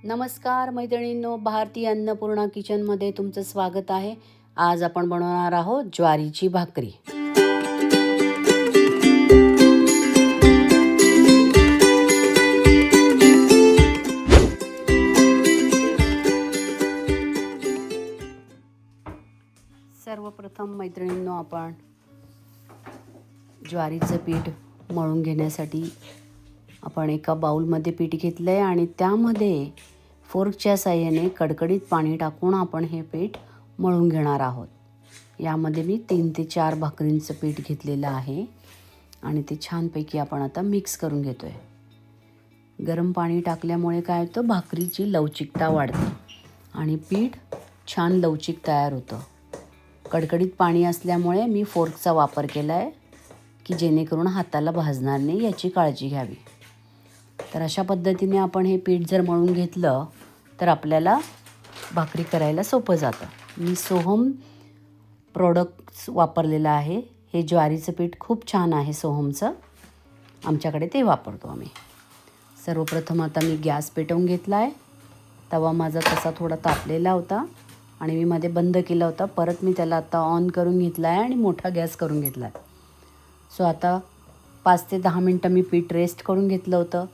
नमस्कार मैत्रिणींनो, भारतीय अन्नपूर्णा किचनमध्ये तुमचं स्वागत आहे. आज आपण बनवणार आहोत ज्वारीची भाकरी. सर्वप्रथम मैत्रिणींनो, आपण ज्वारीचं पीठ मळून घेण्यासाठी आपण एका बाउलमध्ये पीठ घेतलं आहे आणि त्यामध्ये फोर्कच्या साहाय्याने कडकडीत पाणी टाकून आपण हे पीठ मळून घेणार आहोत. यामध्ये मी 3 ते 4 भाकरींचं पीठ घेतलेलं आहे आणि ते छानपैकी आपण आता मिक्स करून घेतो आहे. गरम पाणी टाकल्यामुळे काय होतं, भाकरीची लवचिकता वाढते आणि पीठ छान लवचिक तयार होतं. कडकडीत पाणी असल्यामुळे मी फोर्कचा वापर केला आहे की जेणेकरून हाताला भाजणार नाही याची काळजी घ्यावी. तर अशा पद्धतीने आपण हे पीठ जर मळून घेतलं तर आपल्याला भाकरी करायला सोपं जातं. मी सोहम प्रोडक्ट्स वापरलेलं आहे. हे ज्वारीचं पीठ खूप छान आहे सोहमचं, आमच्याकडे ते वापरतो आम्ही. सर्वप्रथम आता मी गॅस पेटवून घेतला आहे. तवा माझा तसा थोडा तापलेला होता आणि मी मध्ये बंद केला होता. परत मी त्याला आता ऑन करून घेतला आहे आणि मोठा गॅस करून घेतला आहे. सो आता 5 ते 10 मिनटं मी पीठ रेस्ट करून घेतलं होतं.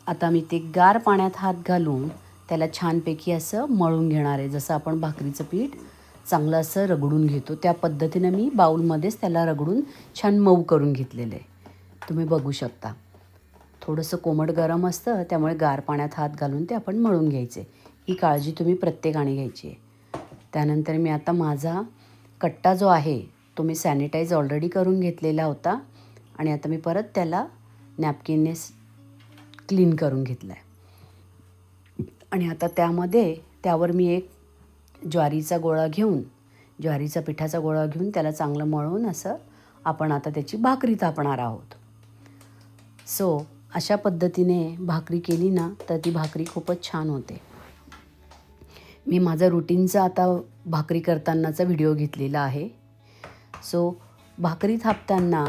आता मी ते गार पाण्यात हात घालून त्याला छानपैकी असं मळून घेणार आहे. जसं आपण भाकरीचं पीठ चांगलं असं रगडून घेतो त्या पद्धतीनं मी बाऊलमध्येच त्याला रगडून छान मऊ करून घेतलेलं आहे. तुम्ही बघू शकता. थोडंसं कोमट गरम असतं, त्यामुळे गार पाण्यात हात घालून ते आपण मळून घ्यायचे. ही काळजी तुम्ही प्रत्येकाने घ्यायची आहे. त्यानंतर मी आता माझा कट्टा जो आहे तो मी सॅनिटाईज ऑलरेडी करून घेतलेला होता आणि आता मी परत त्याला नॅपकिनने क्लीन करून घेतला आहे. आणि आता त्यावर मी एक ज्वारीचा पिठाचा गोळा घेऊन त्याला चांगलं मळून असं आपण आता त्याची भाकरी थापणार आहोत. सो अशा पद्धतीने भाकरी केली ना तर ती भाकरी खूपच छान होते. मी माझा रुटीनचा आता भाकरी करतानाचा व्हिडिओ घेतलेला आहे. सो भाकरी थापताना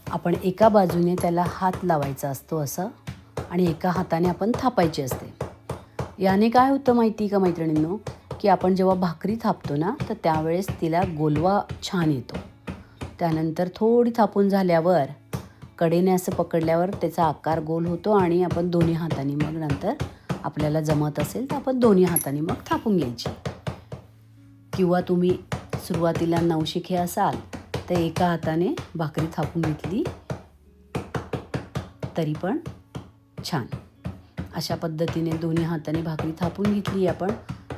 आपण एका बाजूने त्याला हात लावायचा असतो असं आणि एका हाताने आपण थापायची असते. याने काय होतं माहिती का मैत्रिणींनो, की आपण जेव्हा भाकरी थापतो ना तर त्यावेळेस तिला गोलवा छान येतो. त्यानंतर थोडी थापून झाल्यावर कडेने असं पकडल्यावर त्याचा आकार गोल होतो आणि आपण दोन्ही हातांनी मग नंतर आपल्याला जमत असेल तर आपण दोन्ही हातांनी मग थापून घ्यायची. किंवा तुम्ही सुरुवातीला नवशिके असाल तर एका हाताने भाकरी थापून घेतली तरी पण छान. अशा पद्धतीने दोन्ही हाताने भाकरी थापून घेतली आपण.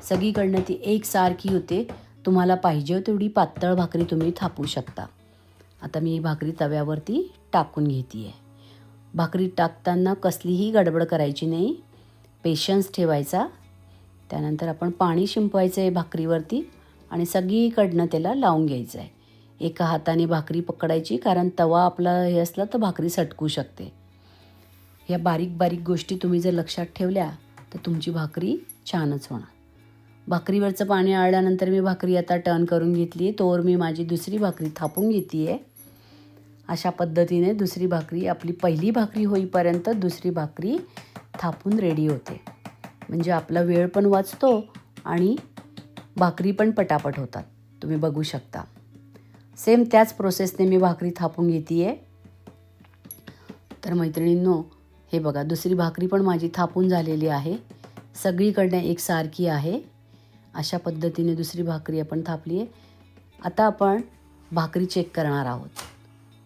सगळीकडनं ती एकसारखी होते. तुम्हाला पाहिजे तेवढी पातळ भाकरी तुम्ही थापू शकता. आता मी ही भाकरी तव्यावरती टाकून घेते आहे. भाकरी टाकताना कसलीही गडबड करायची नाही, पेशन्स ठेवायचा. त्यानंतर आपण पाणी शिंपवायचं आहे भाकरीवरती आणि सगळीकडनं त्याला लावून घ्यायचं आहे. एका हाताने भाकरी पकडायची, कारण तवा आपला हे असला तर भाकरी सटकू शकते. या बारीक बारीक गोष्टी तुम्ही जर लक्षात ठेवल्या तर तुमची भाकरी छानच होणार. भाकरीवरचं पाणी आळल्यानंतर मी भाकरी आता टर्न करून घेतली आहे. तोवर मी माझी दुसरी भाकरी थापून घेते आहे. अशा पद्धतीने दुसरी भाकरी, आपली पहिली भाकरी होईपर्यंत दुसरी भाकरी थापून रेडी होते. म्हणजे आपला वेळ पण वाचतो आणि भाकरी पण पटापट होतात. तुम्ही बघू शकता. सेम त्याच प्रोसेसने मी भाकरी थापून घेते आहे. तर मैत्रिणींनो, हे बघा, दुसरी भाकरी पण माझी थापून झालेली आहे. सगळीकडनं एकसारखी आहे. अशा पद्धतीने दुसरी भाकरी आपण थापली आहे. आता आपण भाकरी चेक करणार आहोत.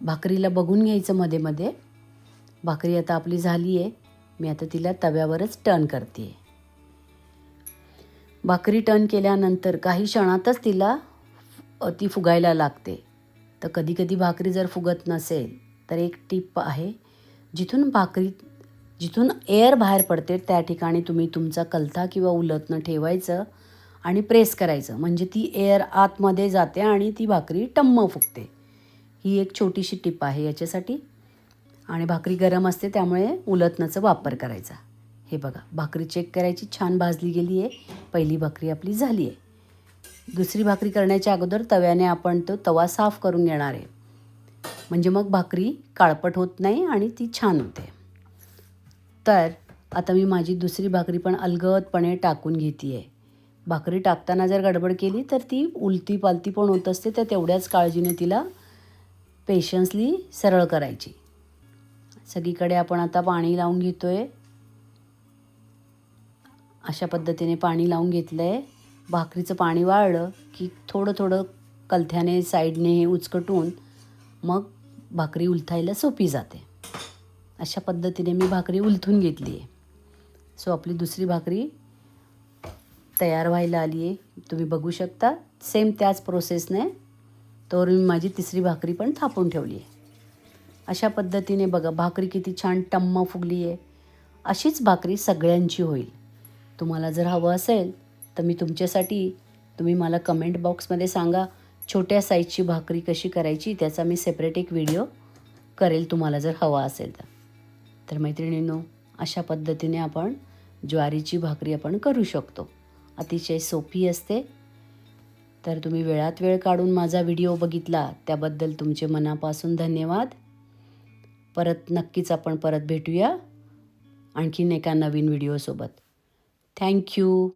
भाकरीला बघून घ्यायचं मध्ये मध्ये. भाकरी आता आपली झाली आहे. मी आता तिला तव्यावरच टर्न करते आहे. भाकरी टर्न केल्यानंतर काही क्षणातच ती फुगायला लागते. तर कधी कधी भाकरी जर फुगत नसेल तर एक टिप आहे, जिथून एअर बाहेर पडते त्या ठिकाणी तुम्ही तुमचा कलथा किंवा उलथनं ठेवायचं आणि प्रेस करायचं. म्हणजे ती एअर आतमध्ये जाते आणि ती भाकरी टम्म फुगते. ही एक छोटीशी टिप आहे याच्यासाठी. आणि भाकरी गरम असते त्यामुळे उलथनाचा वापर करायचा. हे बघा, भाकरी चेक करायची, छान भाजली गेली आहे. पहिली भाकरी आपली झाली आहे. दुसरी भाकरी करण्याच्या अगोदर तव्याने आपण तो तवा साफ करून घेणार आहे. म्हणजे मग भाकरी काळपट होत नाही आणि ती छान होते. तर आता मी माझी दुसरी भाकरी पण अलगदपणे टाकून घेते आहे. भाकरी टाकताना जर गडबड केली तर ती उलती पालती पण होत असते, तर तेवढ्याच काळजीने तिला पेशन्सली सरळ करायची. सगळीकडे आपण आता पाणी लावून घेतो आहे. अशा पद्धतीने पाणी लावून घेतलं आहे. भाकरीचं पाणी वाळलं की थोडं थोडं कलथ्याने साईडने हे उचकटून मग भाकरी उलथायला सोपी जाते. अशा पद्धतीने मी भाकरी उलथून घेतली आहे. सो आपली दुसरी भाकरी तयार व्हायला आली आहे. तुम्ही बघू शकता सेम त्याच प्रोसेसने तर मी माझी तिसरी भाकरी पण थापून ठेवली आहे. अशा पद्धतीने बघा भाकरी किती छान टम्म फुगली आहे. अशीच भाकरी सगळ्यांची होईल. तुम्हाला जर हवं असेल तर मी तुमच्यासाठी तुम्ही मला कमेंट बॉक्समध्ये सांगा छोट्या साईजची भाकरी कशी करायची, त्याचा मी सेपरेट एक व्हिडिओ करेल तुम्हाला जर हवा असेल तर. तर मैत्रिणींनो, अशा पद्धतीने आपण ज्वारीची भाकरी आपण करू शकतो. अतिशय सोपी असते. तर तुम्ही वेळात वेळ काढून माझा व्हिडिओ बघितला त्याबद्दल तुमचे मनापासून धन्यवाद. नक्कीच आपण परत भेटूया आणखीन एका नवीन व्हिडिओसोबत. थँक्यू.